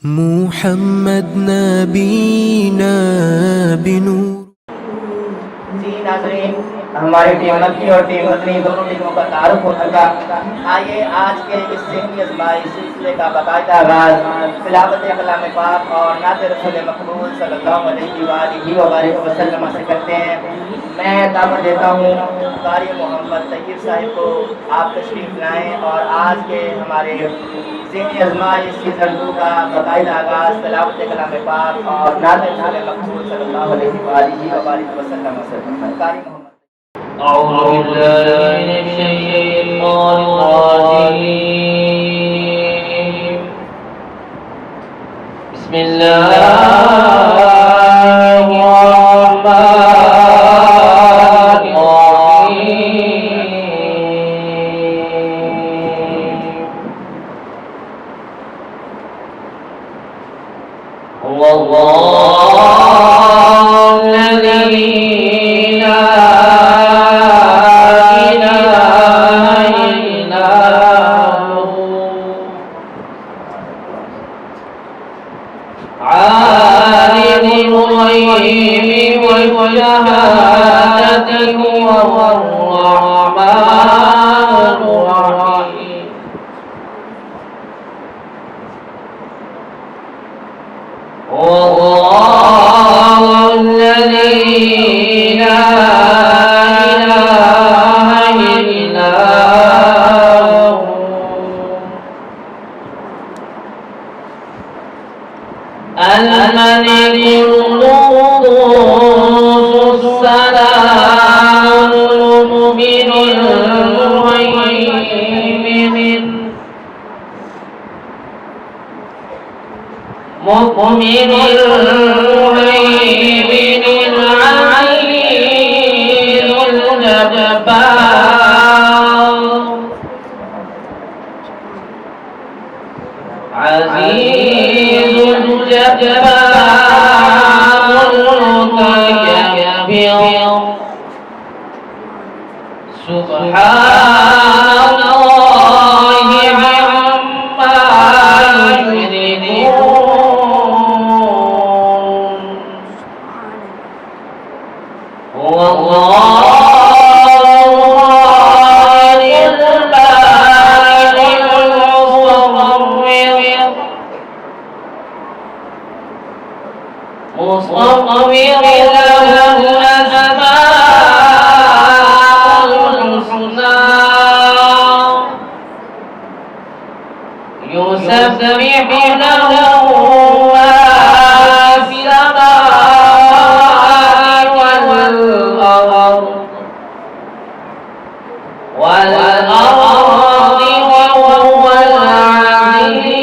محمد نبینا بنور۔ جی ناظرین، ہماری ٹیم مکی اور ٹیم مدنی دونوں ٹیموں کا تعارف ہو چکا۔ آئیے آج کے اس ذہنی ازمائش سلسلے کا باقاعدہ آغاز تلاوت کلام پاک اور نعت رسول مقبول صلی اللہ علیہ وآلہ وبارک وسلم سے کرتے ہیں۔ میں دعوت دیتا ہوں قاری محمد طیب صاحب کو، آپ تشریف لائیں اور آج کے ہمارے ذہنی ازمائش سیزن 2 کا باقاعدہ آغاز تلاوت کلام پاک اور نعت رسول مقبول صلی اللہ علیہ وآلہ وبارک وسلم سے قاری محمد۔ أعوذ بالله من الشيطان الرجيم. بسم الله الرحمن الرحيم. هو الله الذي مؤمن المهيمن العزيز الجبار عزيز الجبار المتكبر سبحان الله عما يشركون. هو الله مصور له الأسماء الحسنى يسبح له ما في السماوات والأرض وهو العزيز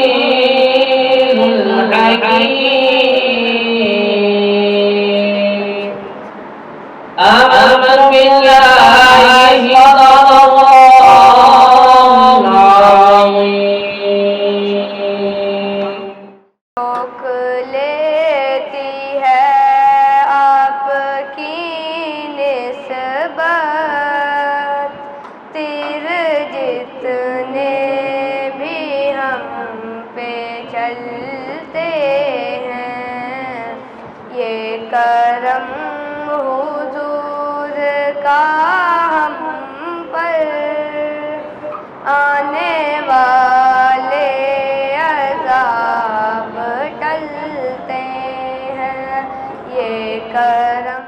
الحكيم. آمنت بالله صدق الله العظيم. روک لیتی ہے آپ کی نسبت، تیر جتنے بھی ہم پہ چلتے ہیں، یہ کرم حضور کا ہم پر آنے والے عذاب ٹلتے ہیں، یہ کرم۔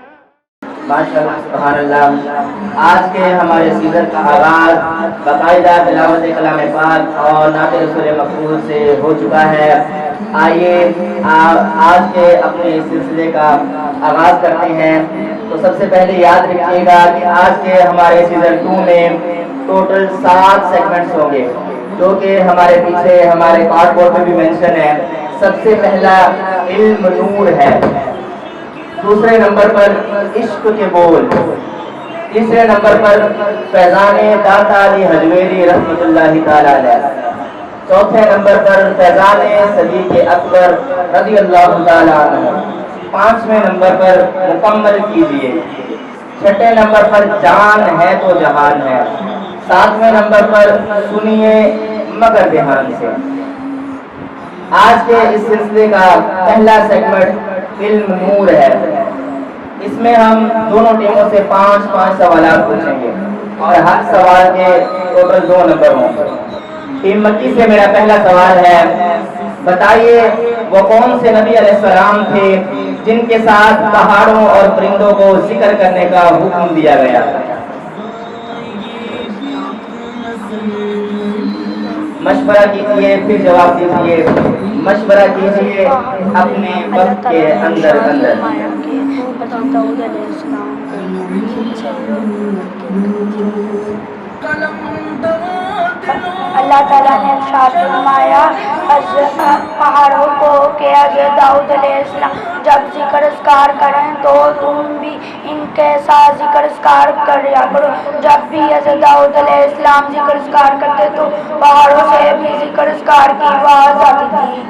ماشاءاللہ سبحان اللہ۔ آج کے ہمارے سیزن کا آغاز باقاعدہ تلاوت کلام پاک اور نعت رسول مقبول سے ہو چکا ہے۔ آئیے آج کے اپنے سلسلے کا آغاز کرتے ہیں۔ تو سب سے پہلے یاد رکھیے گا کہ آج کے ہمارے سیزن 2 میں ٹوٹل 7 سیگمنٹس ہوں گے، جو کہ ہمارے پیچھے ہمارے کارڈ بورڈ پہ بھی مینشن ہے۔ سب سے پہلا علم نور ہے، دوسرے نمبر پر عشق کے بول، تیسرے نمبر پر فیضان داتا علی حجویری رحمۃ اللہ تعالی علیہ، چوتھے نمبر پر فیضان صدیق اکبر رضی اللہ تعالی عنہ، پانچویں نمبر پر مکمل کیجئے، چھٹے نمبر پر جان ہے تو جہان ہے، ساتویں نمبر پر سنیے مگر دھیان سے، آج کے اس سلسلے کا پہلا سیگمنٹ علم نور ہے. اس میں ہم دونوں ٹیموں سے 5 سوالات پوچھیں گے اور ہر سوال کے ٹوٹل 2 نمبر ہوں گے. ٹیم مکی سے میرا پہلا سوال ہے، بتائیے وہ کون سے نبی علیہ السلام تھے جن کے ساتھ پہاڑوں اور پرندوں کو ذکر کرنے کا حکم دیا گیا؟ مشورہ کیجیے پھر جواب دیجیے. مشورہ کیجیے اپنے وقت کے اندر. اللہ تعالیٰ نے ارشاد فرمایا پہاڑوں کو کہ اگر داؤد علیہ السلام جب ذکر اذکار کریں تو تم بھی ان کے ساتھ ذکر اذکار کریا کرو. جب بھی حضرت داؤد علیہ السلام ذکر اذکار کرتے تو پہاڑوں سے بھی ذکر اذکار کی آواز آتی تھی.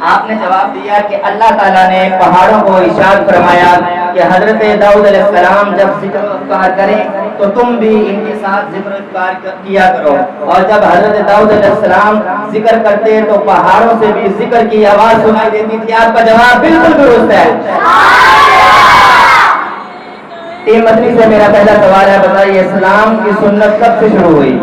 آپ نے جواب دیا کہ اللہ تعالیٰ نے پہاڑوں کو ارشاد فرمایا کہ حضرت داؤد علیہ السلام جب ذکر اذکار کریں تو تم بھی ان کے ساتھ ذکر اذکار کیا کرو، اور جب حضرت داؤد علیہ السلام ذکر کرتے تو پہاڑوں سے بھی ذکر کی آواز سنائی دیتی تھی. آپ کا جواب بالکل درست ہے. ٹیم مدنی سے میرا پہلا سوال ہے، بتائیے اسلام کی سنت کب سے شروع ہوئی؟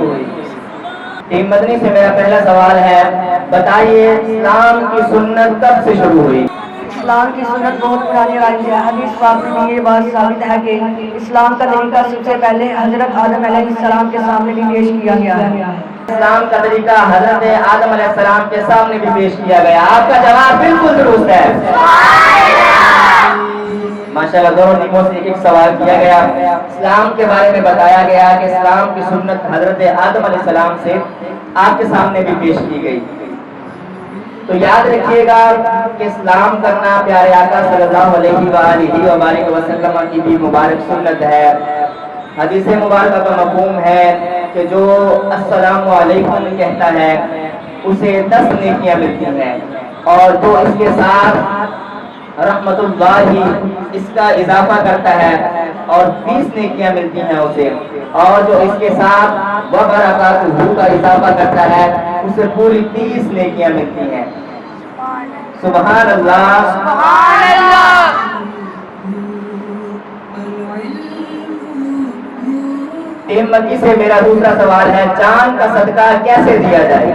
ٹیم مدنی سے میرا پہلا سوال ہے، بتائیے اسلام کی سنت کب سے شروع ہوئی؟ اسلام کی سنت بہت پرانی روایت ہے. حدیث پاک میں یہ بات ثابت ہے کہ اسلام کا طریقہ سب سے پہلے حضرت آدم علیہ السلام کے سامنے بھی پیش کیا گیا ہے. اسلام کا طریقہ حضرت آدم علیہ السلام کے سامنے بھی پیش کیا گیا. آپ کا جواب بالکل درست ہے. ماشاءاللہ دونوں ٹیموں سے ایک سوال کیا گیا. اسلام کے بارے میں بتایا گیا کہ اسلام کی سنت حضرت آدم علیہ السلام سے آپ کے سامنے بھی پیش کی گئی. تو یاد رکھیے گا کہ اسلام کرنا پیارے آقا صلی اللہ علیہ وآلہ وسلم کی بھی مبارک سنت ہے. حدیث مبارکہ کا مفہوم ہے کہ جو السلام علیکم کہتا ہے اسے 10 نیکیاں ملتی ہیں، اور جو اس کے ساتھ رحمت اللہ اس کا اضافہ کرتا ہے اور 20 نیکیاں ملتی ہیں اسے، اور جو اس کے ساتھ وبرکاتہ کا اضافہ کرتا ہے اسے پوری 30 نیکیاں ملتی ہیں. سبحان اللہ سبحان اللہ. ٹیم مکی سے میرا دوسرا سوال ہے، چاند کا صدقہ کیسے دیا جائے؟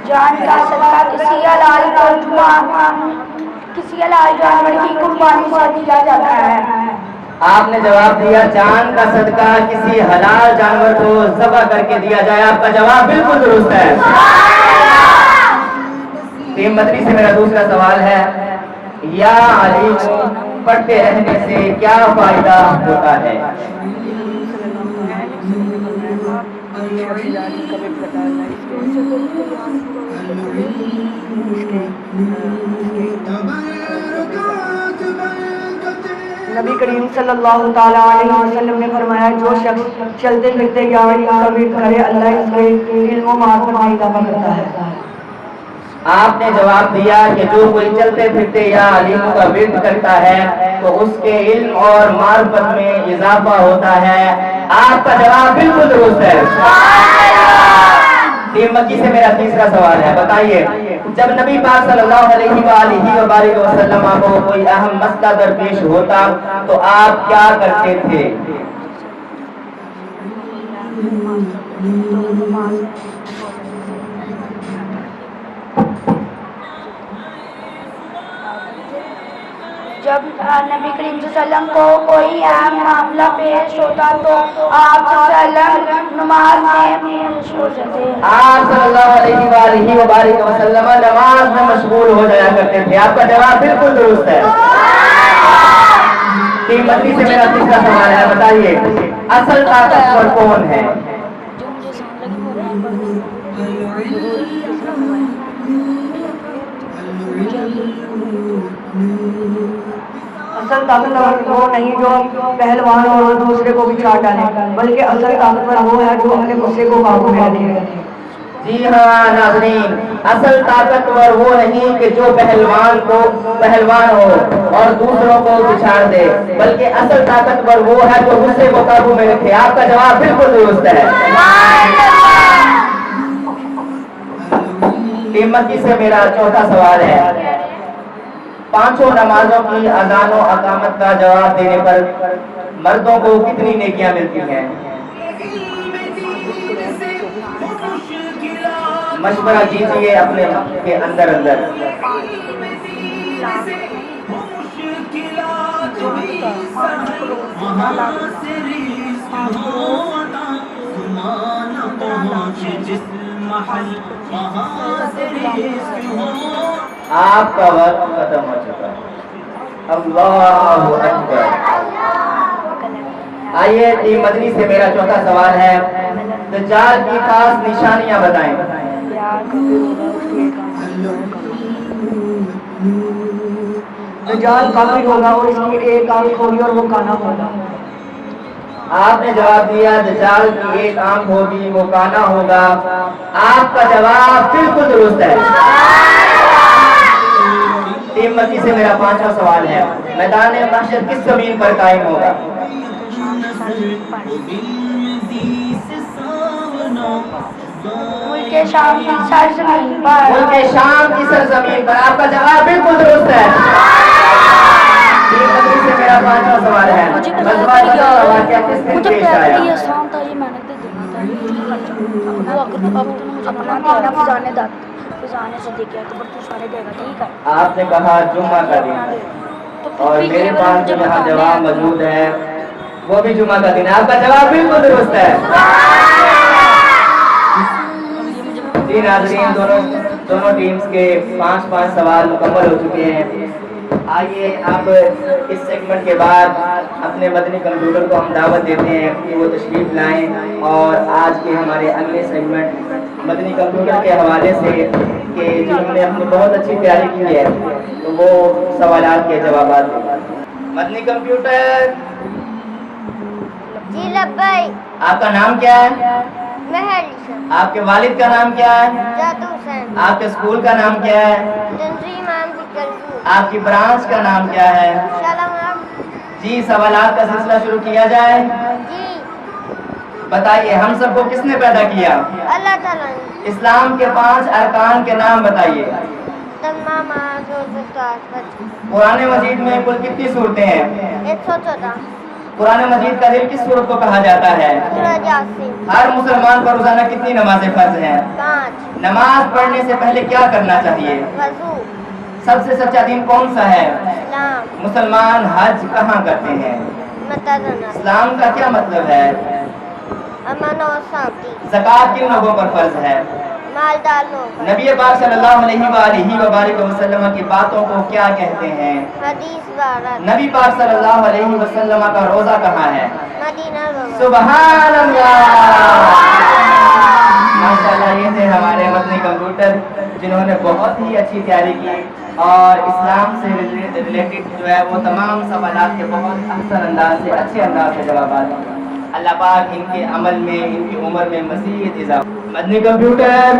جان کا صدقہ کسی حلال جانور کی قربانی سے دیا جاتا ہے. آپ نے جواب دیا چاند کا صدقہ کسی حلال جانور کو ذبح کر کے دیا جائے. آپ کا جواب بالکل درست ہے. ٹیم مدنی سے میرا دوسرا سوال ہے، یا علی پڑھتے رہنے سے کیا فائدہ ہوتا ہے؟ نبی کریم صلی اللہ تعالیٰ علیہ وسلم نے فرمایا جو شخص چلتے پھرتے یا علی کا ورد کرے اللہ اس کے علم و معرفت میں اضافہ کرتا ہے. آپ نے جواب دیا کہ جو کوئی چلتے پھرتے یا علیم کا ورد کرتا ہے تو اس کے علم اور معرفت میں اضافہ ہوتا ہے. آپ کا جواب بالکل درست ہے. ٹیم مکی سے میرا تیسرا سوال ہے، بتائیے جب نبی پاک صلی اللہ علیہ وآلہ وسلم کو کوئی اہم مسئلہ درپیش ہوتا تو آپ کیا کرتے تھے؟ جب نبی کریم صلی اللہ علیہ وسلم کو کوئی اہم معاملہ پیش ہوتا تو آپ صلی اللہ علیہ وسلم نماز میں مشغول رہتے. آپ صلی اللہ علیہ وآلہ وسلم نماز میں مشغول ہو جایا کرتے تھے. آپ کا جواب بالکل درست ہے. ٹیم مکی سے میرا تیسرا سوال ہے، بتائیے اصل طاقتور کون ہے؟ اصل طاقتور وہ نہیں جو پہلوان اور دوسرے کو بھی چاٹ ڈالے، بلکہ اصل طاقتور وہ ہے جو اپنے غصے کو قابو میں رکھے. جی ہاں ناظرین، اصل طاقتور وہ نہیں کہ جو پہلوان ہو اور دوسروں کو پچھاڑ دے، بلکہ اصل طاقتور وہ ہے جو غصے کو قابو میں رکھے۔ آپ کا جواب بالکل درست ہے۔ ٹیم مکی سے میرا چوتھا سوال ہے، پانچوں نمازوں کی اذان و اقامت کا جواب دینے پر مردوں کو کتنی نیکیاں ملتی ہیں؟ مشورہ کیجیے اپنے کے اندر آپ کا وقت ختم ہو چکا ہے۔ اللہ اکبر۔ آئیے ٹیم مدنی سے میرا چوتھا سوال ہے، دجال کی خاص نشانیاں بتائیں۔ دجال کافر ہوگا اور اس کی ایک آنکھ ہوگی اور وہ کانا ہوگا۔ آپ نے جواب دیا دجال کی ایک آنکھ ہوگی وہ کانا ہوگا۔ آپ کا جواب بالکل درست ہے۔ ٹیم مکی سے میرا پانچواں سوال ہے، میدان محشر کس زمین پر قائم ہوگا؟ ملک شام کی سرزمین پر۔ ملک شام کی سرزمین پر۔ آپ کا جواب بالکل درست ہے۔ ٹیم مکی سے میرا پانچواں سوال ہے، غزوہ بدر کا واقعہ کس دن پیش آیا؟ آپ نے کہا جمعہ کا دن، اور میرے پاس جو یہاں جواب موجود ہے وہ بھی جمعہ کا دن ہے۔ آپ کا جواب بالکل درست ہے۔ جی ناظرین، دونوں ٹیمز کے 5 سوال مکمل ہو چکے ہیں۔ آئیے اب اس سیگمنٹ کے بعد اپنے مدنی کمپیوٹر کو ہم دعوت دیتے ہیں کہ وہ تشریف لائیں اور آج کے ہمارے اگلے سیگمنٹ مدنی کمپیوٹر کے حوالے سے کہ جنہوں نے اپنی بہت اچھی تیاری کی ہے تو وہ سوالات کے جوابات دیں۔ مدنی کمپیوٹر جی لبیک۔ آپ کا نام کیا ہے؟ مہر۔ آپ کے والد کا نام کیا ہے؟ جادو حسین۔ آپ کے اسکول کا نام کیا ہے؟ تنظیم عام ذکر۔ آپ کی برانچ کا نام کیا ہے؟ شالام۔ جی سوالات کا سلسلہ شروع کیا جائے۔ جی بتائیے ہم سب کو کس نے پیدا کیا؟ اللہ تعالیٰ نے۔ اسلام کے 5 ارکان کے نام بتائیے۔ تمام قرآن مجید میں کل کتنی صورتیں ہیں؟ 114۔ قرآن مجید کا دل کس سورت کو کہا جاتا ہے؟ سورہ یاسین۔ ہر مسلمان پر روزانہ کتنی نمازیں فرض ہیں؟ 5۔ نماز پڑھنے سے پہلے کیا کرنا چاہیے؟ وضو۔ سب سے سچا دین کون سا ہے؟ اسلام۔ مسلمان حج کہاں کرتے ہیں؟ مکہ۔ اسلام کا کیا مطلب ہے؟ امن و شانتی۔ زکوٰۃ کن لوگوں پر فرض ہے؟ مالدار لوگ۔ نبی پاک صلی اللہ علیہ وآلہ وبارک وسلم کی باتوں کو کیا کہتے ہیں؟ حدیث بارد۔ نبی پاک صلی اللہ علیہ وسلم کا روزہ کہاں ہے؟ مدینہ روزہ۔ سبحان اللہ۔ ماشاءاللہ، یہ تھے ہمارے مدنی کمپیوٹر جنہوں نے بہت ہی اچھی تیاری کی اور اسلام سے ریلیٹڈ جو ہے وہ تمام سوالات کے بہت احسن انداز سے اچھے انداز سے جوابات دیے۔ اللہ پاک ان کے عمل میں ان کی عمر میں مزید اضافہ۔ مدنی کمپیوٹر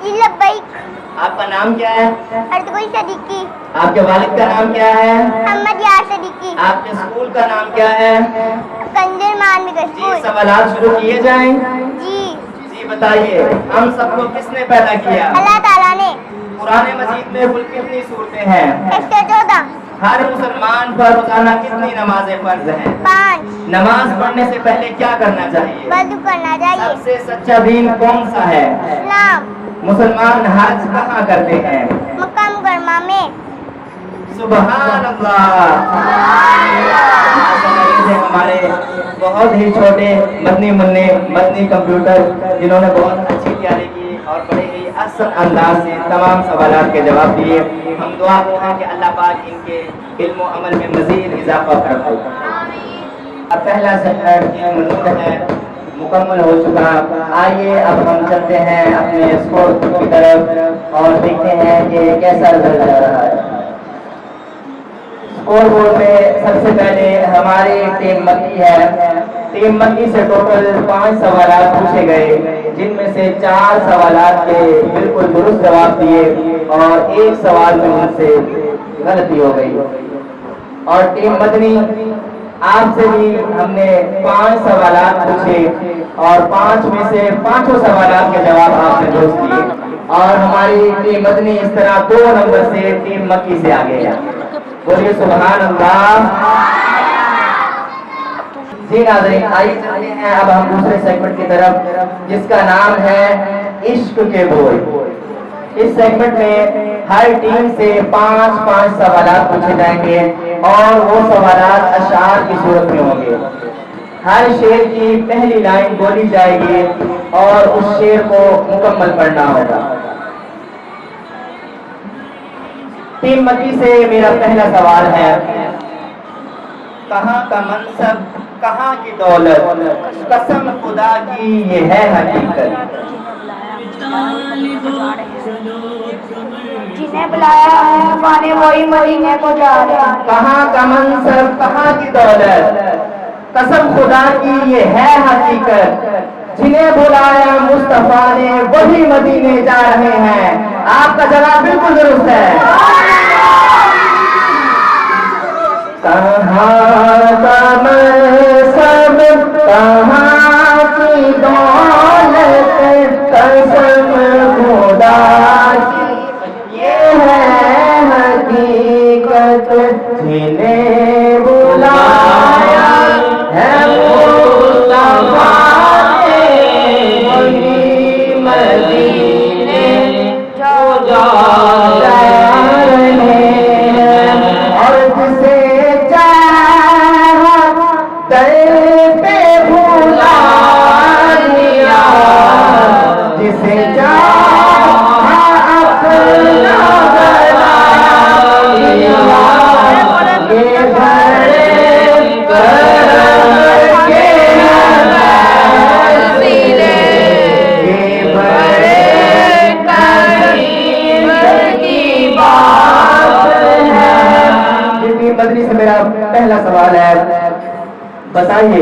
جی لبیک۔ آپ کا نام کیا ہے؟ ارتقی صدیقی۔ آپ کے والد کا نام کیا ہے؟ محمد یار صدیقی۔ آپ کے اسکول کا نام کیا ہے؟ کنجر مانوی جی اسکول۔ سوالات شروع کیے جائیں۔ جی جی بتائیے ہم سب کو کس نے پیدا کیا؟ اللہ تعالیٰ نے۔ قرآن مجید میں کل کتنی صورتیں ہیں؟ 114۔ ہر مسلمان پر روزانہ کتنی نمازیں فرض ہیں؟ 5۔ نماز پڑھنے سے پہلے کیا کرنا چاہیے؟ وضو کرنا چاہیے۔ سب سے سچا دین کون سا ہے؟ اسلام۔ مسلمان حج کہاں کرتے ہیں؟ مکہ مکرمہ میں۔ سبحان اللہ۔ ہمارے بہت ہی چھوٹے مدنی کمپیوٹر جنہوں نے بہت اچھی تیاری کی اور بڑے ہی احسن انداز سے تمام سوالات کے جواب دیے۔ ہم دعا کرتے ہیں کہ اللہ پاک ان کے علم و عمل میں مزید اضافہ فرمائے۔ اب پہلا سیگمنٹ ہے مکمل ہو چکا۔ آئیے اب ہم چلتے ہیں اپنے اسکور کی طرف اور دیکھتے ہیں کہ کیسا رزلٹ جا رہا ہے۔ اسکور بورڈ پہ سب سے پہلے ہماری ٹیم مکی ہے ٹیم مکی سے ٹوٹل 5 سوالات پوچھے گئے، جن میں سے 4 سوالات کے بالکل درست جواب دیے اور 1 سوال میں ان سے غلطی ہو گئی۔ اور ٹیم مدنی آپ سے بھی ہم نے 5 سوالات پوچھے اور 5 میں سے 5 سوالات کے جواب آپ نے درست دیے، اور ہماری ٹیم مدنی اس طرح 2 نمبر سے ٹیم مکی سے آگے ہے۔ بولیے سبحان اللہ۔ جی ناظرین، آئیے چلتے ہیں اب ہم دوسرے سیگمنٹ کی طرف، جس کا نام ہے عشق کے بول۔ اس سیگمنٹ میں ہر ٹیم سے 5 سوالات پوچھے جائیں گے اور وہ سوالات اشعار کی صورت میں ہوں گے۔ ہر شعر کی پہلی لائن بولی جائے گی اور اس شعر کو مکمل پڑھنا ہوگا۔ ٹیم مکی سے میرا پہلا سوال ہے، کہاں کا منصب کہاں کی دولت، قسم خدا کی یہ ہے حقیقت۔ جنہیں بلایا مصطفیٰ نے وہی مدینے کو جا رہے ہیں۔ کہاں کا منصب کہاں کی دولت، قسم خدا کی یہ ہے حقیقت۔ جنہیں بلایا مصطفیٰ نے وہی مدینے جا رہے ہیں۔ آپ کا جواب بالکل درست ہے۔ کہاں کا منصب کہاں کی دولت، قسم خدا کی یہ ہے حقیقت۔ جنہیں بلایا ہے مصطفیٰ نے وہی مدینے جا رہے ہیں، اور جسے چاہا در پہ بھلا دیا، جسے چاہا اپنا بنا دیا۔ یہ بڑے کرم کے وسیلے، یہ بڑے کریم کی بات ہے۔ جتنی مدنی سے میرا پہلا سوال ہے، بتائیے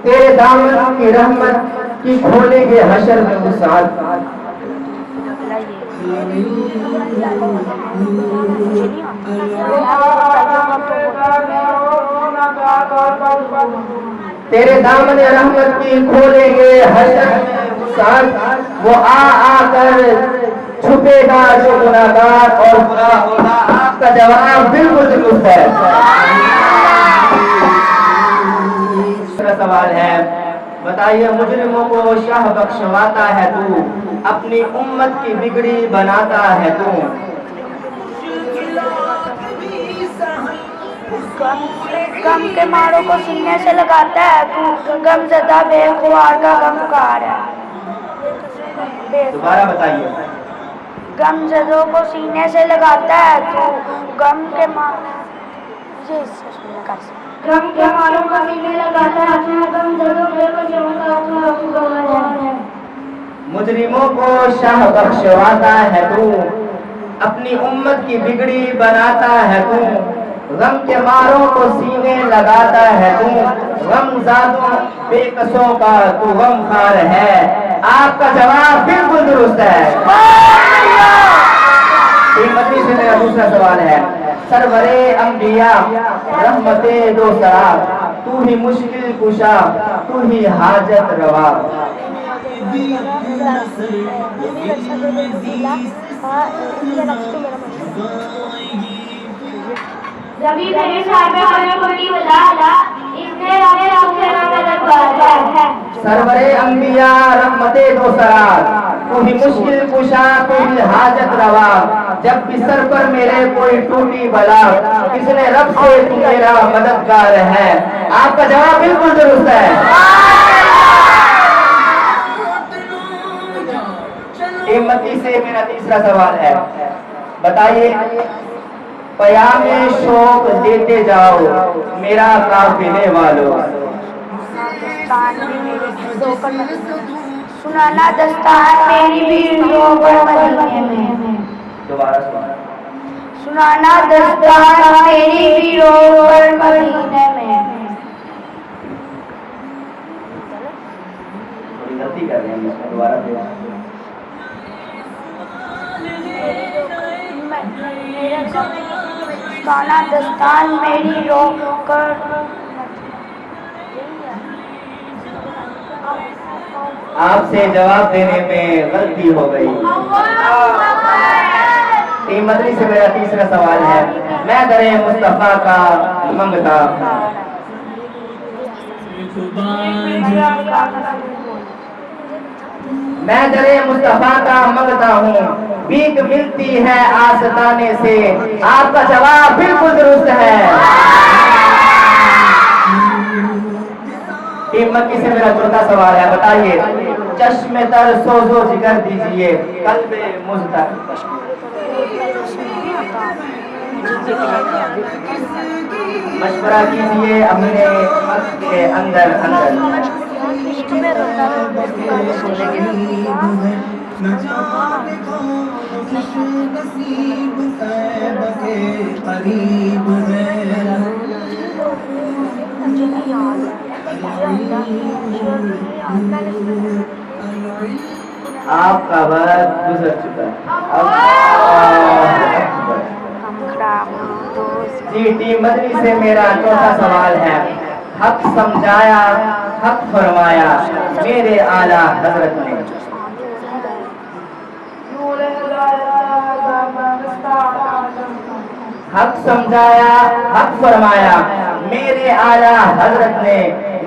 تیرے دامن کی رحمت کی کھولے گے حشر میں وسعت۔ تیرے دامن رحمت کی کھولے گے حشر میں وسعت، وہ آ کر چھپے گا جو گناہگار اور برا ہوگا۔ آپ کا جواب بالکل درست ہے۔ دوسرا سوال ہے، بتائیے مجرموں کو شاہ بخشواتا ہے تو، اپنی امت کی بگڑی بناتا ہے تو۔ غم کے ماروں کو سینے سے لگاتا ہے تو، غم زدہ بے خوار کا غمخوار ہے۔ دوبارہ بتائیے۔ غم زدوں کو سینے سے لگاتا ہے تو، غم کے ماروں کو سینے لگاتا ہے تو، غم زدوں بے خوار ہے۔ مجرموں کو شاہ بخشواتا ہے تو، اپنی امت کی بگڑی بناتا ہے تو، غم کے ماروں کو سینے لگاتا ہے تو، غم زادوں بے کسوں کا تو غم خار ہے۔ آپ کا جواب بالکل درست ہے۔ مدنی سے میرا دوسرا سوال ہے، سرورے انبیاء رحمت دو سرا، تو ہی مشکل کشا تو ہی حاجت روا۔ ربی میرے صاحب ہمیں بڑی بلا اس نے ہمیں رب سے مدد ہے۔ سرورے انبیاء رحمت دو سرا، تو ہی مشکل کشا تو ہی حاجت روا۔ جب بھی سر پر میرے کوئی ٹوٹی بلا، کس نے رب سے تو میرا مددگار ہے۔ آپ کا جواب بالکل درست ہے۔ ہمتی سے میرا تیسرا سوال ہے، بتائیے پیام شوق دیتے جاؤ میرا قافلے والوں۔ سنانا دستان میری بھی روبر مدینے میں۔ دوبارہ سوال۔ سنانا دستان میری بھی روبر مدینے میں۔ غلطی کر رہے ہیں اس میں دوبارہ سے. میرا گانا دستان میری رو کر آپ سے جواب دینے میں غلطی ہو گئی. ٹیم مدنی سے میرا تیسرا سوال ہے. میں در مصطفیٰ کا منگتا میں در مصطفیٰ کا منگتا ہوں بھیک ملتی ہے آستانے سے. آپ کا جواب بالکل درست ہے. ٹیم مکی سے میرا چوتھا سوال ہے. بتائیے چشم تر سوز و جگر دیجئے قلب مزتر. مشورہ کیجئے اپنے وقت کے اندر آپ کا وقت گزر چکا ہے. جی ٹیم مدنی سے میرا چوتھا سوال ہے. حق سمجھایا حق فرمایا میرے اعلیٰ حضرت نے. حق سمجھایا حق فرمایا میرے اعلیٰ حضرت نے.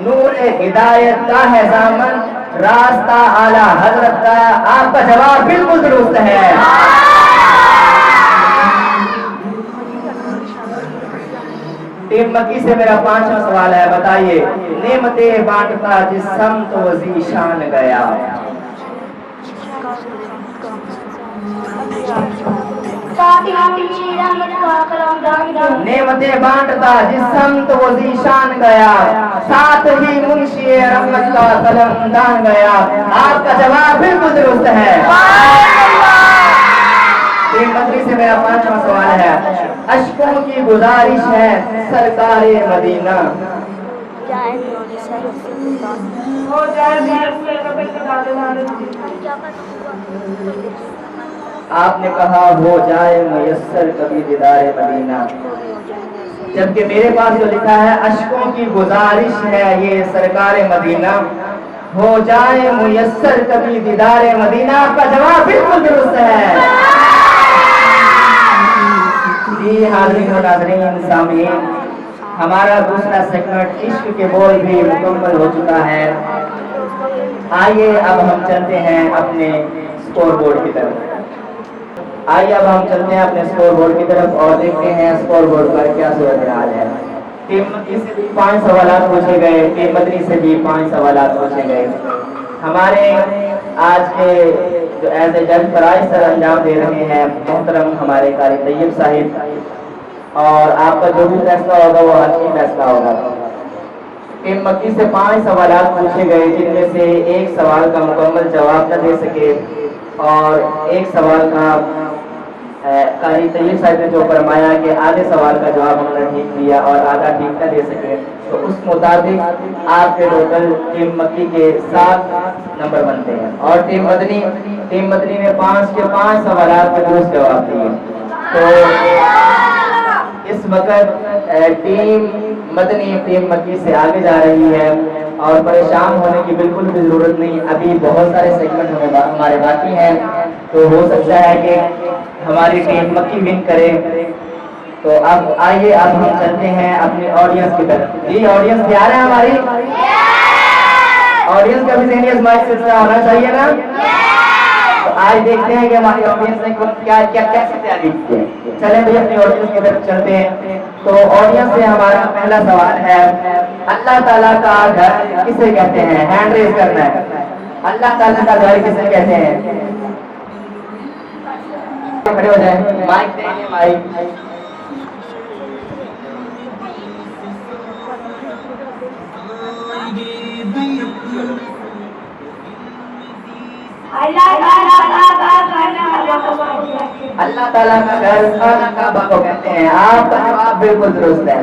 نور ہدایت کا ہے دامن راستہ اعلیٰ حضرت کا. آپ کا جواب بالکل درست ہے. ٹیم مکی سے میرا پانچواں سوال ہے. بتائیے نعمتیں بانٹتا جس سمت و ذیشان گیا. نعمتیں بانٹتا جس سمت و ذیشان گیا ساتھ ہی منشی رحمت کا قلم دان گیا. آپ کا جواب بالکل درست ہے. ٹیم مکی سے میرا پانچواں سوال ہے. اشکوں کی گزارش ہے سرکار مدینہ. آپ نے کہا ہو جائے میسر کبھی دیدار مدینہ. جبکہ میرے پاس جو لکھا ہے اشکوں کی گزارش ہے یہ سرکار مدینہ ہو جائے میسر کبھی دیدار مدینہ. آپ کا جواب بالکل درست ہے. جی حاضرین و ناظرین سامعین ہمارا دوسرا سیگمنٹ عشق کے بول بھی مکمل ہو چکا ہے. آئیے اب ہم چلتے ہیں اپنے اسکور بورڈ کی طرف. آئیے اب ہم چلتے ہیں اپنے اسکور بورڈ کی طرف اور دیکھتے ہیں اسکور بورڈ پر کیا صورتحال ہے. ٹیم مکی سے بھی 5 سوالات پوچھے گئے. ٹیم مدنی سے بھی 5 سوالات پوچھے گئے. ہمارے آج کے جو ایز اے جج فرائض سر انجام دے رہے ہیں محترم ہمارے قاری طیب صاحب اور آپ کا جو بھی فیصلہ ہوگا وہ حتمی فیصلہ ہوگا. ٹیم مکی سے 5 سوالات پوچھے گئے جن میں سے ایک سوال کا مکمل جواب نہ دے سکے اور ایک سوال کا قاری طیب صاحب نے جو فرمایا کہ آدھے سوال کا جواب انہوں نے ٹھیک دیا اور آدھا ٹھیک نہ دے سکے تو اس مطابق آپ کے ٹوٹل ٹیم مکی کے 7 نمبر بنتے ہیں. اور ٹیم مدنی نے 5 کے 5 سوالات کے درست جواب دیے. تو اس وقت ٹیم مدنی ٹیم مکی سے آگے جا رہی ہے اور پریشان ہونے کی بالکل بھی ضرورت نہیں. ابھی بہت سارے سیگمنٹ ہمارے باقی ہیں تو ہو سکتا ہے کہ ہماری ٹیم مکی ون کرے. تو اب آئیے اب ہم چلتے ہیں اپنی آڈینس کی طرف. جی آڈینس تیار ہے ہماری؟ آڈینس کا بھی ذہنی مائک سلسلہ ہونا چاہیے نا. تو آج دیکھتے ہیں کہ ہماری آڈینس نے کیا کیسے تیاری کی ہے. چلیں بھائی اپنی آڈینس کی طرف چلتے ہیں. تو آڈینس سے ہمارا پہلا سوال ہے اللہ تعالیٰ کا گھر کسے کہتے ہیں؟ ہینڈ ریز کرنا ہے. اللہ تعالیٰ کا گھر کسے کہتے ہیں؟ کھڑے ہو جائیں. مائک دیں مائک. اللہ تعالیٰ کا گھر خانہ کعبہ کو کہتے ہیں. آپ کا جواب بالکل درست ہے.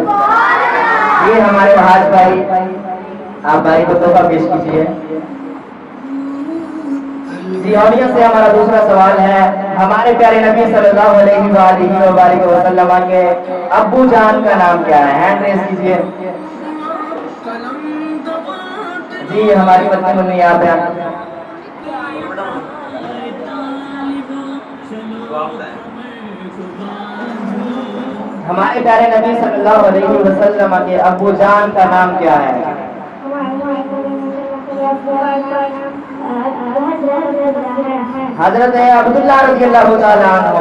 یہ ہمارے وہاج بھائی آپ بھائی کو تحفہ پیش کیجیے. جی آڈینس سے ہمارا دوسرا سوال ہے، ہمارے پیارے نبی صلی اللہ علیہ وسلم کے ابو جان کا نام کیا ہے؟ ہینڈ ریز کیجیے. جی ہماری بچی منی یہاں پہ ہمارے پیارے نبی صلی اللہ علیہ وسلم کے ابو جان کا نام کیا ہے؟ حضرت عبداللہ رضی اللہ تعالیٰ عنہ.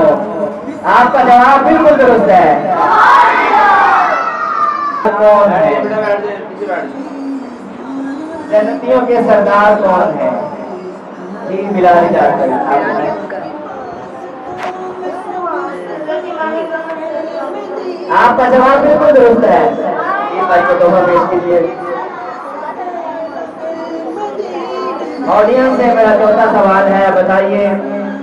آپ کا جواب بالکل درست ہے. کون ہے جنتیوں کے سردار؟ کون ہے؟ جی بلال اجازت. آپ کا جواب بالکل درست ہے. یہ بھائی کو تحفہ پیش کیجیے. آڈینس سے میرا چوتھا سوال ہے، بتائیے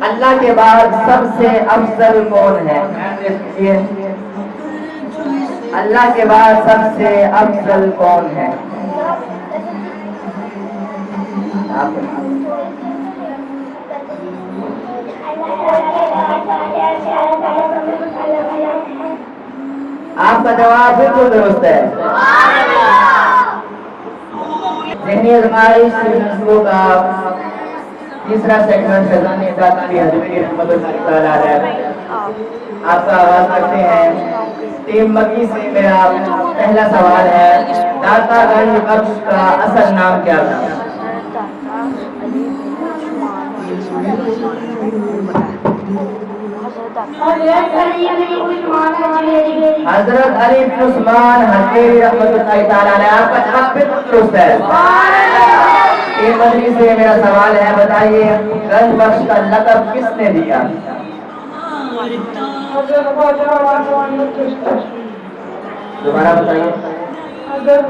اللہ کے بعد سب سے افضل کون ہے؟ اللہ کے بعد سب سے افضل کون ہے؟ آپ کا جواب بالکل درست ہے. ذہنی آزمائش کا تیسرا سیگمنٹ فیضان علی حجویری رحمۃ اللہ تعالیٰ علیہ. آپ کا آغاز کرتے ہیں. ٹیم مکی سے میرا پہلا سوال ہے، داتا گنج بخش کا اصل نام کیا تھا؟ حضرت علی بن عثمان حجویری رحمۃ اللہ تعالیٰ علیہ. آپ کا جواب بالکل درست ہے. ٹیم مکی سے میرا سوال ہے، بتائیے گنج بخش کا لقب کس نے دیا؟ دوبارہ بتائیے. حضرت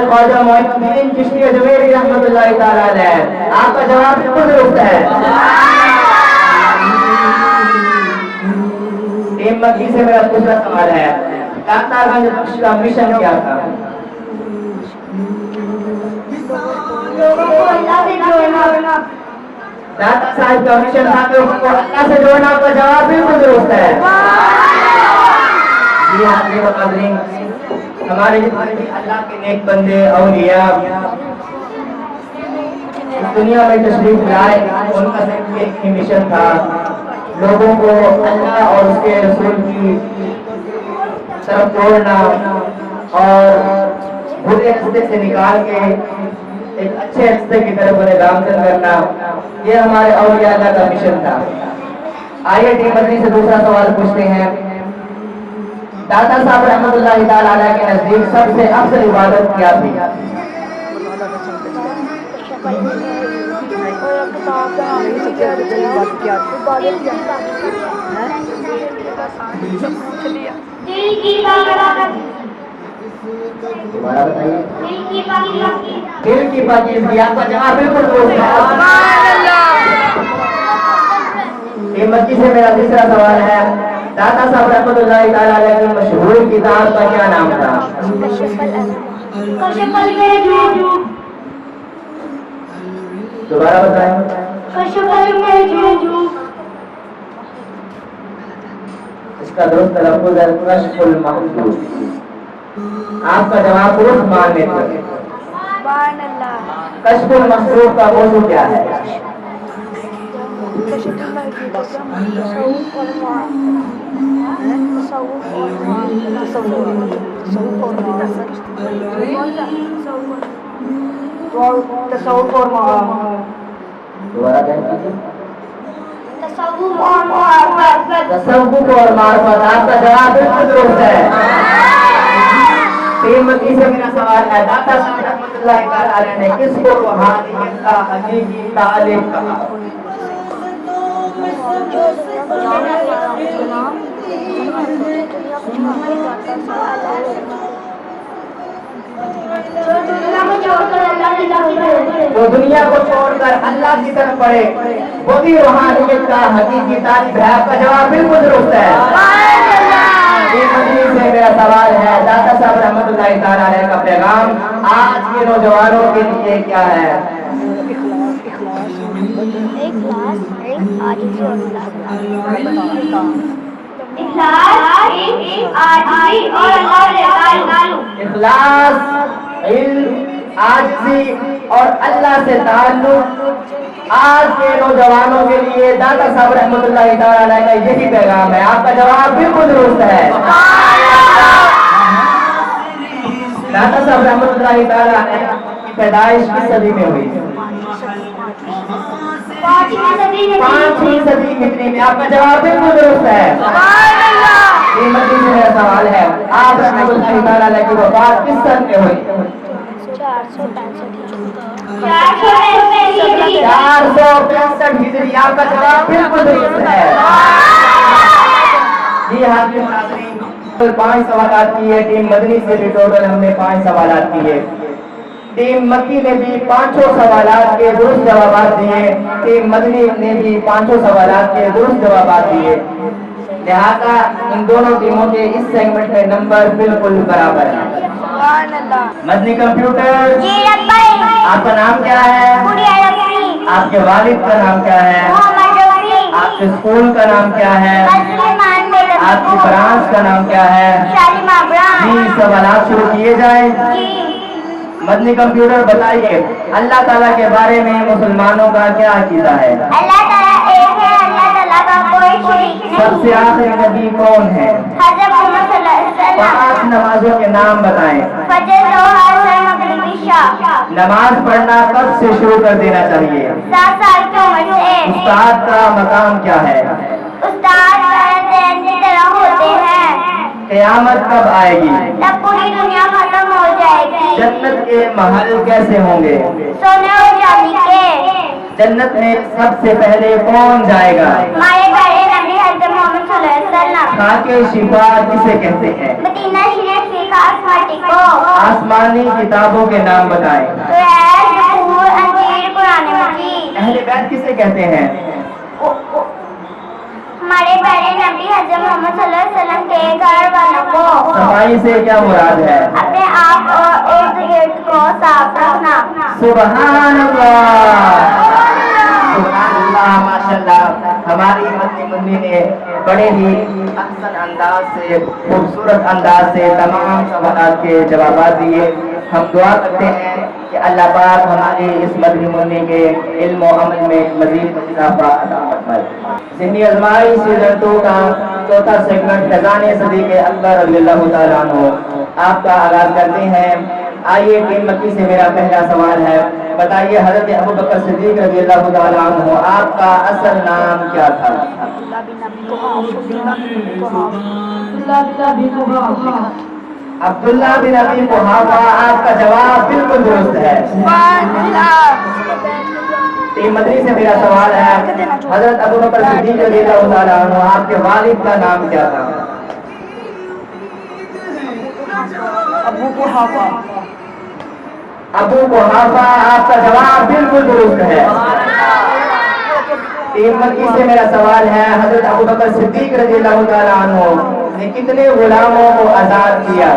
خواجہ معین الدین چشتی اجمیری رحمۃ اللہ تعالیٰ علیہ. آپ کا جواب بالکل درست ہے. ٹیم مکی سے میرا دوسرا سوال ہے، داتا گنج بخش کا مشن کیا تھا؟ داتا صاحب کا مشن تھا کہ ان کو اللہ سے جوڑنا. آپ کا جواب بالکل درست ہے. جی حاضرین، ہمارے جتنے بھی اللہ کے نیک بندے اولیاء اس دنیا میں تشریف لائے، ان کا صرف ایک ہی مشن تھا، لوگوں کو اللہ اور اس کے رسول کی طرف جوڑنا اور برے راستے سے نکال کے ایک اچھے راستے کی طرف انہیں گامزن کرنا. یہ ہمارے اولیاء اللہ کا مشن تھا. آئیے ٹیم مکی سے دوسرا سوال پوچھتے ہیں. داتا صاحب رحمۃ اللہ تعالیٰ علیہ کے نزدیک سب سے افضل عبادت کیا تھی؟ دل کی پاکیزگی. آپ کا جواب بالکل درست ہے. ٹیم مکی سے میرا تیسرا سوال ہے، داتا صاحب رحمۃ اللہ تعالیٰ علیہ کی مشہور کتاب کا کیا نام تھا؟ دوبارہ بتائیں. اس کا درست تلفظ ہے کشف المحجوب. آپ کا جواب درست مان لیتے. کشف المحجوب کا موضوع کیا ہے؟ تصوف اور تصوف اور معرفت. آپ کا جواب بالکل درست ہے. ٹیم مکی سے میرا سوال ہے، داتا صاحب رحمۃ اللہ تعالیٰ علیہ نے کس کو روحانیت کا حقیقی تعلیم کہا؟ جو دنیا کو چھوڑ کر اللہ کی طرف بڑھے وہی روحانیت کا حقیقی طالب ہے. آپ کا جواب بالکل درست ہے. سے میرا سوال ہے، داتا صاحب رحمۃ اللہ تعالیٰ علیہ کا پیغام آج کے نوجوانوں کے لیے کیا ہے؟ اخلاص، علم، عاجزی اور اللہ سے تعلق. آج کے نوجوانوں کے لیے داتا صاحب رحمۃ اللہ تعالی علیہ کا یہی پیغام ہے. آپ کا جواب بالکل درست ہے. داتا صاحب رحمۃ اللہ تعالی علیہ کی پیدائش کس صدی میں ہوئی؟ 5ویں صدی ہجری میں. آپ کا جواب بالکل درست ہے. یہ مدنی سے میرا سوال ہے، آپ رحمۃ اللہ تعالی علیہ کی وفات کس سن میں ہوئی؟ 465 ہجری. آپ کا جواب بالکل درست ہے. جی حاضرین ناظرین، 5 سوالات کیے. ٹیم مدنی سے بھی ٹوٹل ہم نے 5 سوالات کیے. ٹیم مکی نے بھی 5 سوالات کے درست جوابات دیے. ٹیم مدنی نے بھی 5 سوالات کے درست جوابات دیے. لہذا ان دونوں ٹیموں کے اس سیگمنٹ میں نمبر بالکل برابر ہیں. مدنی کمپیوٹر، جی ربی. آپ کا نام کیا ہے؟ گڑیا رفیع. آپ کے والد کا نام کیا ہے؟ محمد رفیع. آپ کے اسکول کا نام کیا ہے؟ مسلمان بیگم. آپ کی برانچ کا نام کیا ہے؟ شالیمہ برانچ. جی سوالات شروع کیے جائیں. جی. مدنی کمپیوٹر بتائیے، اللہ تعالیٰ کے بارے میں مسلمانوں کا کیا عقیدہ ہے؟ اللہ تعالیٰ ایک ہے، اللہ تعالیٰ کا کوئی شریک سب نہیں. سے آخری نبی کون ہے؟ حضرت محمد صلی اللہ علیہ وسلم. 5 نمازوں کے نام بتائیں. فجر، ظہر، عصر، مغرب، عشاء. نماز پڑھنا کب سے شروع کر دینا چاہیے؟ 7 سال کی عمر سے. استاد کا مقام کیا ہے؟ استاد والدین کی طرح ہوتے ہیں. قیامت کب آئے گی؟ تب پوری دنیا ختم ہو جائے گی. جنت کے محل کیسے ہوں گے؟ سونے اور چاندی کے. جنت میں سب سے پہلے کون جائے گا؟ ہمارے پیارے نبی حضرت محمد صلی اللہ علیہ وسلم. خاک شفا کسے کہتے ہیں؟ مدینہ شریف کی خاص مٹی کو. آسمانی کتابوں کے نام بتائیں. قرآن، زبور، انجیل، قرآن مجید. اہل بیت کسے کہتے ہیں؟ ہمارے پیارے نبی حضرت محمد صلی اللہ علیہ وسلم کے گھر والوں کو. صفائی سے کیا مراد ہے؟ اپنے آپ اور ارد گرد کو صاف رکھنا. سبحان اللہ، سبحان اللہ، ماشاءاللہ. ہماری مدنی منی نے بڑے ہی احسن انداز سے، خوبصورت انداز سے تمام سوالات کے جوابات دیے. ہم دعا کرتے ہیں کہ اللہ پاک ہماری اس مدنی منی کے علم و عمل میں مزید اضافہ عطا فرمائے. ذہنی آزمائش سیزن 2 کا چوتھا سیگمنٹ خزان صدیق اکبر رضی اللہ تعالیٰ عنہ آپ کا آغاز کرتے ہیں. آئیے ٹیم مکی سے میرا پہلا سوال ہے. بتائیے حضرت ابوبکر صدیق رضی اللہ تعالیٰ عنہ آپ کا اصل نام کیا تھا؟ عبداللہ بن ابی قحافہ. آپ کا جواب بالکل درست ہے. ٹیم مدنی سے میرا سوال ہے، حضرت ابوبکر صدیق رضی اللہ تعالیٰ عنہ آپ کے والد کا نام کیا تھا؟ ابو قحافہ. ابو قحافہ. آپ کا جواب بالکل درست ہے. ٹیم مکی سے میرا سوال ہے، حضرت ابوبکر صدیق رضی اللہ تعالیٰ عنہ نے کتنے غلاموں کو آزاد کیا؟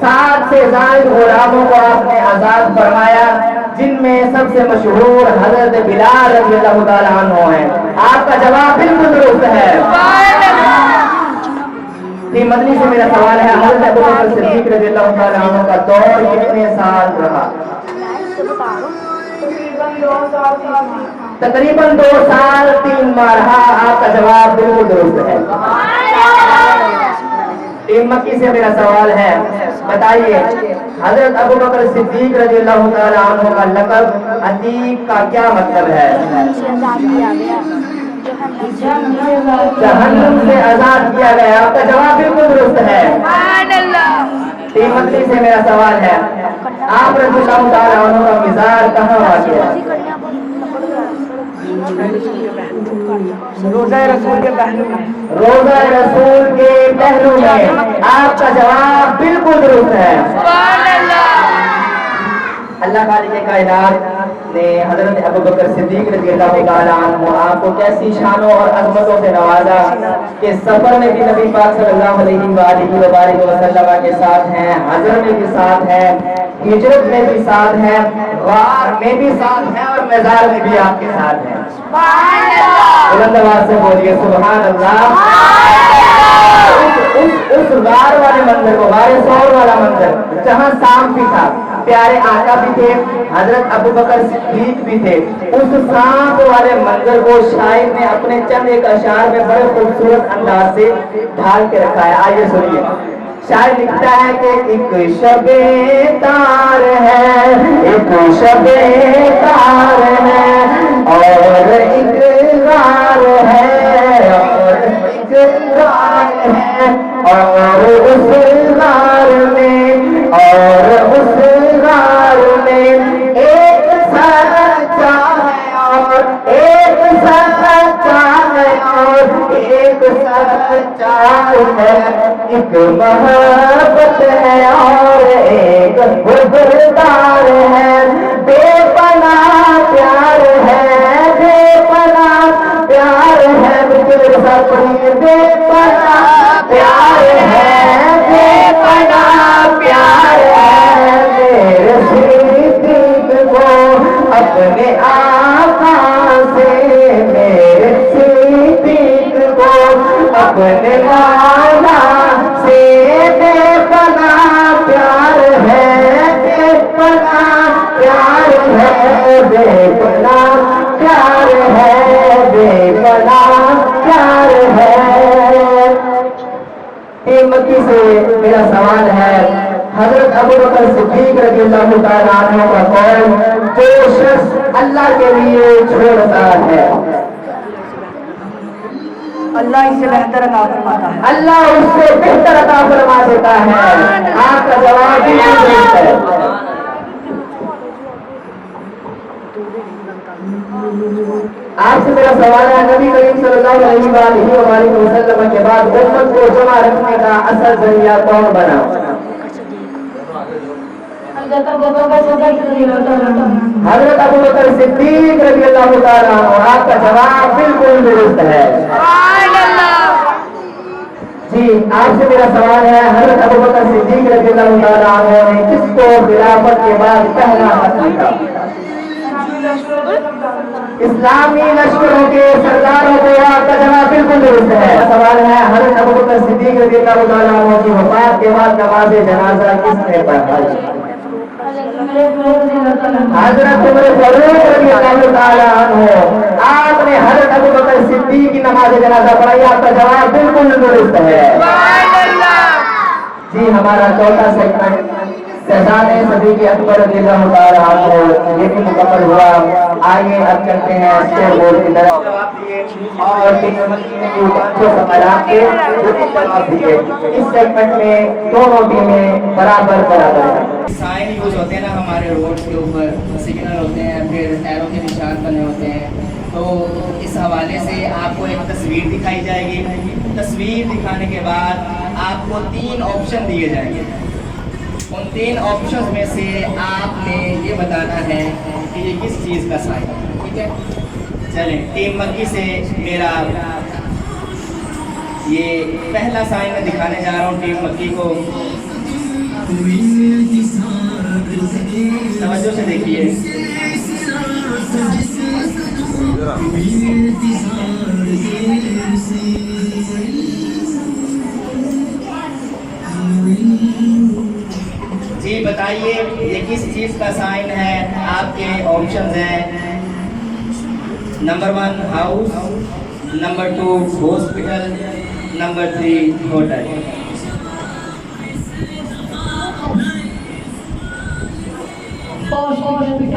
7 سے زائد غلاموں کو آپ نے آزاد فرمایا، جن میں سب سے مشہور حضرت بلال رضی اللہ تعالیٰ عنہ ہیں. آپ کا جواب بالکل درست ہے. مدنی سے میرا سوال ہے، حضرت ابوبکر صدیق رضی اللہ تعالیٰ عنہ کا دور کتنے سال رہا؟ تقریباً 2 سال 3 ماہ رہا. آپ کا جواب بالکل درست ہے. ٹیم مکی سے میرا سوال ہے، بتائیے حضرت ابوبکر صدیق رضی اللہ تعالیٰ عنہ کا لقب عتیق کا کیا مطلب ہے؟ جہنم سے آزاد کیا گیا. آپ کا جواب بالکل درست ہے. ٹیم مکی سے میرا سوال ہے، آپ رضی اللہ تعالیٰ عنہ کا مزار کہاں واقع ہے؟ روزہ رسول کے پہلو میں. روزہ رسول کے پہلو میں. آپ کا جواب بالکل درست ہے. اللہ خالق کائنات نے حضرت ابوبکر صدیق رضی اللہ تعالیٰ عنہ آپ کو کیسی شانوں اور عظمتوں سے نوازا کہ سفر میں بھی نبی پاک صلی اللہ علیہ وآلہ وسلم کے ساتھ ہیں، حضر میں بھی ساتھ ہیں، ہجرت میں بھی ساتھ ہیں، غار میں بھی ساتھ ہیں، اور مزار میں بھی آپ کے ساتھ ہیں۔ بلند آواز سے بولیے سبحان اللہ۔ اس غار والے منظر کو، غار ثور والا منظر جہاں سانپ بھی تھا، پیارے آقا بھی تھے، حضرت ابوبکر صدیق بھی تھے، اس سانپ والے منظر کو شاعر نے اپنے چند ایک اشعار میں بڑے خوبصورت انداز سے ڈھال کے رکھا ہے۔ آئیے سنیے، شاعر لکھتا ہے کہ ایک شب تار ہے، ایک شب تار ہے، اور ایک غار ہے، اور ایک غار ہے، اور اس غار میں، اور اس غار میں ایک سچا ہے، اور ایک سچا ہے، اور ایک سچا ہے، ایک محبت ہے اور ایک وفادار ہے، بے پناہ پیار ہے، بے پناہ پیار ہے، میرے ساتھ پڑھیے، بے پناہ پیار ہے، بے پناہ پیار ہے، میرے صدیق کو اپنے آقا سے، میرے صدیق کو اپنے مولا سے بے پناہ پیار ہے، بے پناہ پیار ہے، بے پناہ پیار ہے، بے پناہ پیار ہے۔ مکی سے میرا سوال ہے، حضرت ابوبکر صدیق رضی اللہ تعالیٰ عنہ کا قول، جو شخص اللہ کے لیے چھوڑتا ہے اللہ اس سے بہتر عطا فرماتا ہے، اللہ اس سے بہتر عطا فرما دیتا ہے۔ آپ کا جواب بھی درست ہے۔ آپ سے میرا سوال ہے، نبی کریم صلی اللہ علیہ وآلہ وسلم کے بعد امت کو جمع رکھنے کا اصل ذریعہ کون بنا؟ حضرت ابوبکر صدیق رضی اللہ تعالیٰ عنہ۔ آپ کا جواب بالکل درست ہے۔ جی، آپ سے میرا سوال ہے، حضرت ابوبکر صدیق رضی اللہ تعالیٰ عنہ نے کس کو خلافت کے بعد پہلا خط لکھا؟ اسلامی لشکروں کے سرداروں کو۔ آپ کا جواب بالکل درست ہے۔ سوال ہے، حضرت ابوبکر صدیق رضی اللہ تعالیٰ عنہ کی وفات کے بعد نماز جنازہ کس نے پڑھائی؟ حضرت عمر فاروق رضی اللہ تعالیٰ عنہ۔ آپ نے حضرت ابوبکر صدیق کی نماز جنازہ پڑھائی۔ آپ کا جواب بالکل درست ہے۔ جی، ہمارا چوتھا سیگمنٹ شہزاد صدیق اکبر رضی اللہ تعالیٰ عنہ یہ بھی مکمل ہوا۔ آئیے اب چلتے ہیں اسٹیج بورڈ کی طرف، اور اس سیگمنٹ میں دونوں ٹیمیں برابر ہیں۔ سائن یوز ہوتے ہیں نا ہمارے روڈ کے اوپر، سگنل ہوتے ہیں، پھر ایرو کے نشان بنے ہوتے ہیں، تو اس حوالے سے آپ کو ایک تصویر دکھائی جائے گی۔ تصویر دکھانے کے بعد آپ کو 3 آپشن دیے جائیں گے۔ ان 3 آپشنز میں سے آپ نے یہ بتانا ہے کہ یہ کس چیز کا سائن ہے، ٹھیک ہے؟ چلیں، ٹیم مکی سے میرا یہ پہلا سائن میں دکھانے جا رہا ہوں ٹیم مکی کو۔ توجہ سے دیکھیے، جی بتائیے یہ کس چیز کا سائن ہے؟ آپ کے آپشنز ہیں، number 1 house, number 2 hospital, number 3 hotel.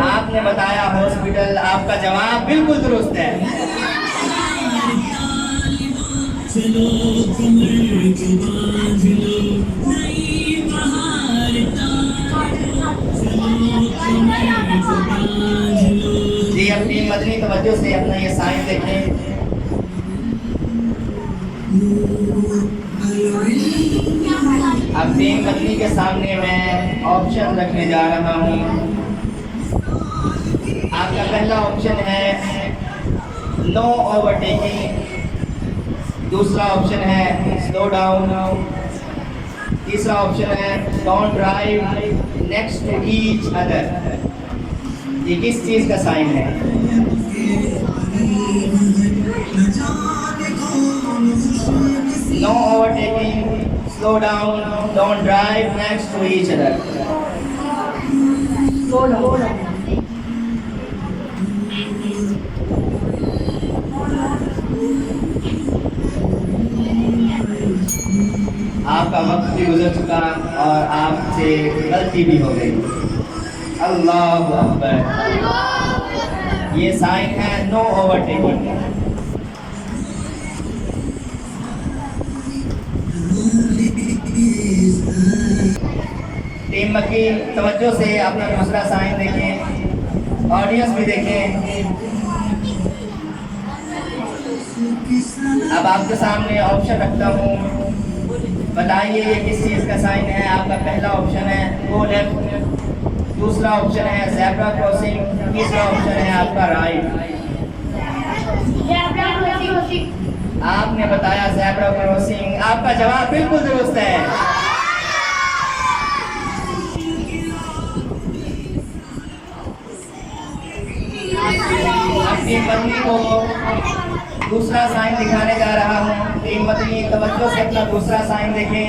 آپ نے بتایا ہاسپٹل، آپ کا جواب بالکل درست ہے۔ جی، اب ٹیم مدنی توجہ سے اپنا یہ سائن دیکھیں۔ اب ٹیم مدنی کے سامنے میں آپشن رکھنے جا رہا ہوں۔ آپ آپ کا پہلا آپشن ہے نو اوور ٹیکنگ، دوسرا آپشن ہے سلو ڈاؤن، تیسرا آپشن ہے don't drive next to each other. یہ کس چیز کا سائن ہے؟ No overtaking, slow down, don't drive next to each other. آپ کا وقت بھی گزر چکا اور آپ سے غلطی بھی ہو گئی. اللہ اکبر. یہ سائن ہے نو اوور ٹیکنگ. ٹیم مکی توجہ سے اپنا دوسرا سائن دیکھیں، آڈینس بھی دیکھیں. اب آپ کے سامنے آپشن رکھتا ہوں، بتائیے یہ کس چیز کا سائن ہے. آپ کا پہلا آپشن ہے گو لیفٹ، دوسرا آپشن ہے زیبرا کراسنگ، تیسرا آپشن ہے آپ کا رائٹ. آپ نے بتایا زیبرا کراسنگ. آپ کا جواب بالکل درست ہے. ٹیم مدنی کو دوسرا سائن دکھانے جا رہا ہوں. ٹیم مدنی توجہ سے اپنا دوسرا سائن دیکھیں.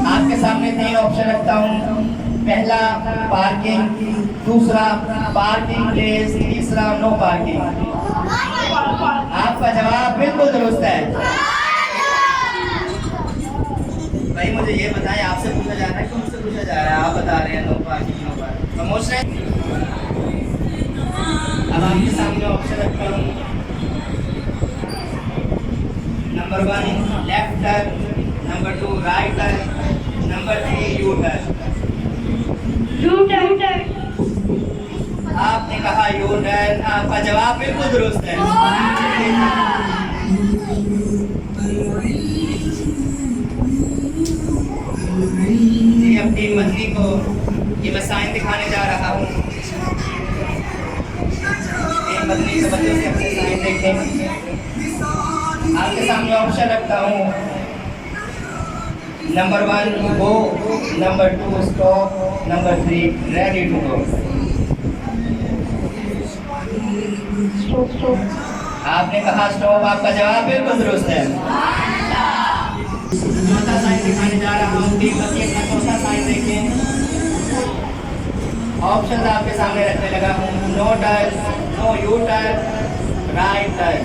آپ کے سامنے 3 آپشن رکھتا ہوں. پہلا پارکنگ، دوسرا پارکنگ پلیس، تیسرا نو پارکنگ. آپ کا جواب بالکل درست ہے. بھائی مجھے یہ بتائیں، آپ سے پوچھا جا رہا ہے کہ مجھ سے پوچھا جا رہا ہے؟ آپ بتا رہے ہیں نو پارکنگ، نو پارکنگ. خاموش رہیں. اب آپ کے سامنے آپشن رکھتا ہوں. Number 1 left turn, number 2 right turn, number 3 you turn. آپ نے کہا یو ٹرن. آپ کا جواب بالکل درست ہے. جی اب ٹیم مدنی کو یہ میں سائن دکھانے جا رہا ہوں. ٹیم مدنی توجہ سے اپنے سائن دیکھیں. آپ کے سامنے آپشن رکھتا ہوں. Number 1 go, number 2 stop, number 3 ready to go. آپ نے کہا اسٹاپ. آپ کا جواب بالکل درست ہے. چوتھا سائن دکھانے جا رہا ہوں. ٹیم مدنی اپنا چوتھا سائن دیکھیں. آپشن آپ کے سامنے رکھنے لگا ہوں. No turn, no U turn, right turn.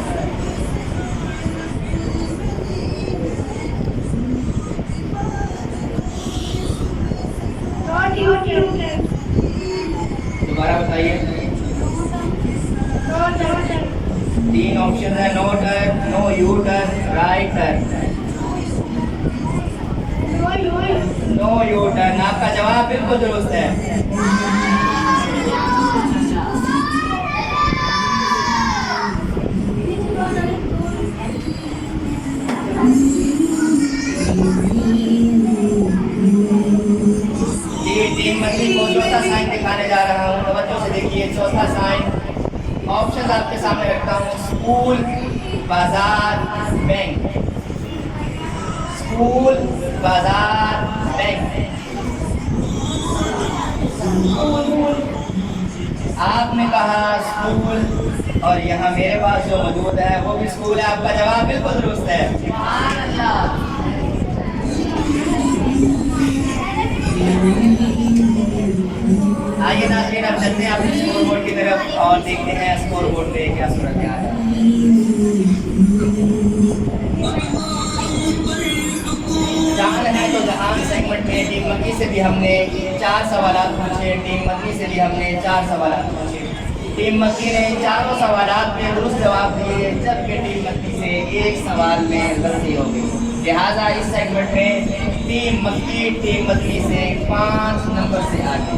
دوبارہ بتائیے. 3 آپشن ہے. No turn, no U turn, right turn. No U turn. آپ کا جواب بالکل درست ہے. ٹیم مدنی کو چوتھا سائن دکھانے جا رہا ہوں. توجہ سے دیکھیے. چوتھا سائن آپشن آپ کے سامنے رکھتا ہوں. اسکول، بازار، بینک. اسکول، بازار، بینک. آپ نے کہا اسکول اور یہاں میرے پاس جو موجود ہے وہ بھی اسکول ہے. آپ کا جواب بالکل درست ہے. آئیے ناظرین اب چلتے ہیں اپنے اسکور بورڈ کی طرف اور دیکھتے ہیں اسکور بورڈ پہ کیا صورتحال ہے. جہاں ہے تو جہاں سیگمنٹ میں ٹیم مکی سے بھی ہم نے 4 سوالات پوچھے، ٹیم مکی سے بھی ہم نے 4 سوالات پوچھے. ٹیم مکی نے چاروں سوالات میں درست جواب دیے جبکہ ٹیم مکی سے 1 سوال میں غلطی ہو گئی. لہٰذا اس سیگمنٹ میں ٹیم مکی ٹیم مدنی سے 5 نمبر سے آگے.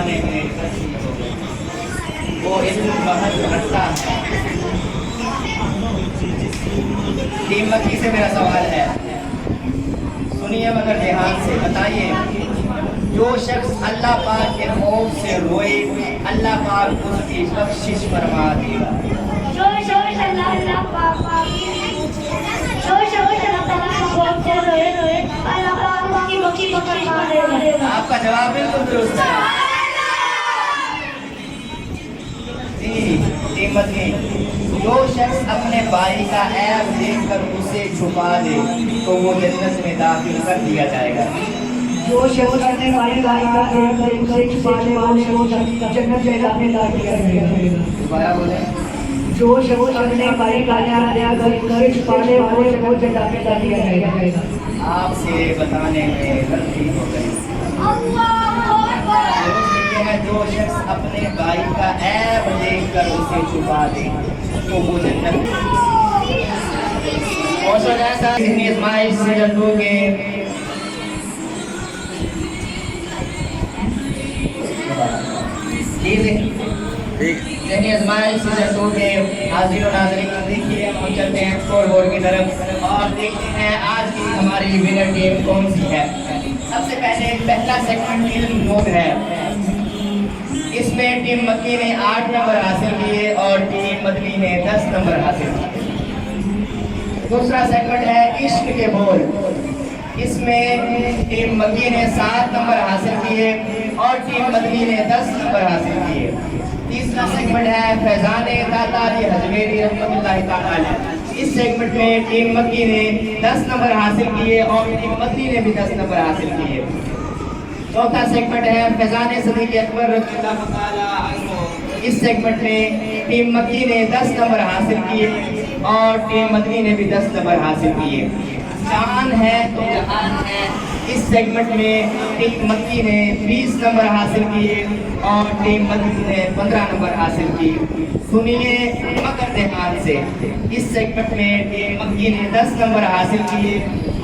بتانے میں غلطی ہو گئی، وہ علم بہت رکھتا ہے۔ ٹیم مکی سے میرا سوال ہے، سنیے مگر دھیان سے، بتائیے جو شخص اللہ پاک کے خوف سے روئے اللہ پاک اس کی بخشش فرما دے گا۔ جو شخص اللہ پاک اللہ کی بخشش فرما دے گا۔ آپ کا جواب بالکل درست ہے۔ جی ٹیم مکی، جو شخص اپنے بھائی کا عیب دیکھ کر اسے چھپا دے تو وہ جنت میں داخل کر دیا جائے گا۔ جو شخص اپنے بھائی کا عیب دیکھ کر اسے چھپا دے وہ شخص جنت میں داخل کر دیا جائے گا۔ دوبارہ بولیں۔ جو شخص اپنے بھائی کا عیب دیکھ کر اسے چھپا دے وہ شخص جنت میں داخل کر دیا جائے گا۔ آپ سے بتانے میں غلطی ہو گئی۔ درست یہ ہے، جو شخص اپنے بھائی کا عیب دیکھ کر اسے چھپا دے تو وہ جنت میں۔ ذہنی آزمائش سیزن 2 کے ذہنی آزمائش سیزن 2 کے حاضرین و ناظرین، دیکھیے ہم چلتے ہیں اسکور بورڈ کی طرف اور دیکھتے ہیں آج کی ہماری ونر ٹیم کون سی ہے۔ سب سے پہلے پہلا سیگمنٹ علم نوٹ ہے، اس میں ٹیم مکی نے 8 نمبر حاصل کیے اور ٹیم مدنی نے 10 نمبر حاصل کیے۔ دوسرا سیگمنٹ ہے عشق کے بول، اس میں ٹیم مکی نے 7 نمبر حاصل کیے اور ٹیم مدنی نے 10 نمبر حاصل کیے۔ تیسرا سیگمنٹ ہے فیضان تاتاری حجویری رحمۃ اللہ تعالی علیہ، اس سیگمنٹ میں ٹیم مکی نے 10 نمبر حاصل کیے اور ٹیم مدنی نے بھی 10 نمبر حاصل کیے۔ چوتھا سیگمنٹ ہے فیضان صدیق اکبر رضی اللہ تعالی عنہ، اس سیگمنٹ میں ٹیم مکی نے 10 نمبر حاصل کیے اور ٹیم مدنی نے بھی 10 نمبر حاصل کیے۔ جان ہے تو جہان ہے، اس سیگمنٹ میں ٹیم مکی نے 20 نمبر حاصل کیے اور ٹیم مدنی نے 15 نمبر حاصل کیے۔ سنیے مگر دھیان سے، اس سیگمنٹ میں ٹیم مکی نے 10 نمبر حاصل کیے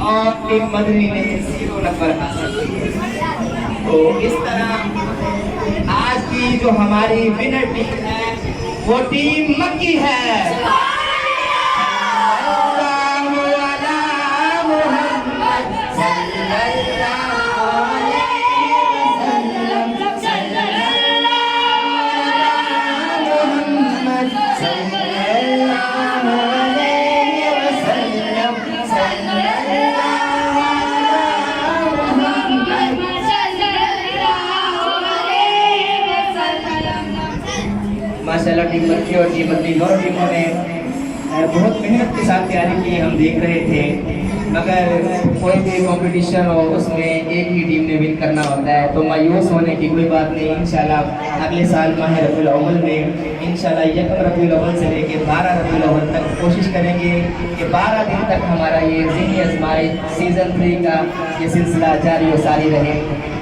اور ٹیم مدنی نے 0 نمبر حاصل کیے۔ تو اس طرح آج کی جو ہماری ونر ٹیم ہے وہ ٹیم مکی ہے۔ ماشاءاللہ ٹیم مکی اور ٹیم مدنی دونوں ٹیموں نے بہت محنت کے ساتھ تیاری کی، ہم دیکھ رہے تھے۔ مگر کوئی بھی کمپٹیشن ہو اس میں ایک ہی ٹیم نے ون کرنا ہوتا ہے، تو مایوس ہونے کی کوئی بات نہیں۔ انشاءاللہ اگلے سال ماہ ربیع الاول میں انشاءاللہ 1 ربیع الاول سے لے کے 12 ربیع الاول تک کوشش کریں گے کہ 12 دن تک ہمارا یہ ذہنی آزمائش سیزن 3 کا یہ سلسلہ جاری و ساری رہے۔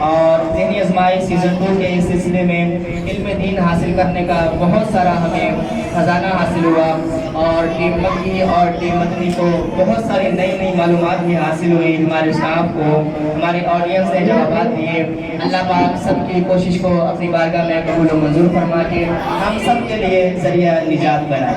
اور ذہنی آزمائش سیزن 2 کے اس سلسلے میں علم دین حاصل کرنے کا بہت سارا ہمیں خزانہ حاصل ہوا اور ٹیم مکی اور ٹیم مدنی کو بہت ساری نئی معلومات بھی حاصل ہوئی۔ ہمارے اسٹاف کو، ہماری آڈینس نے جوابات دیے۔ اللہ پاک سب کی کوشش کو اپنی بارگاہ میں قبول و منظور فرما کے ہم سب کے لیے ذریعہ نجات بنائے۔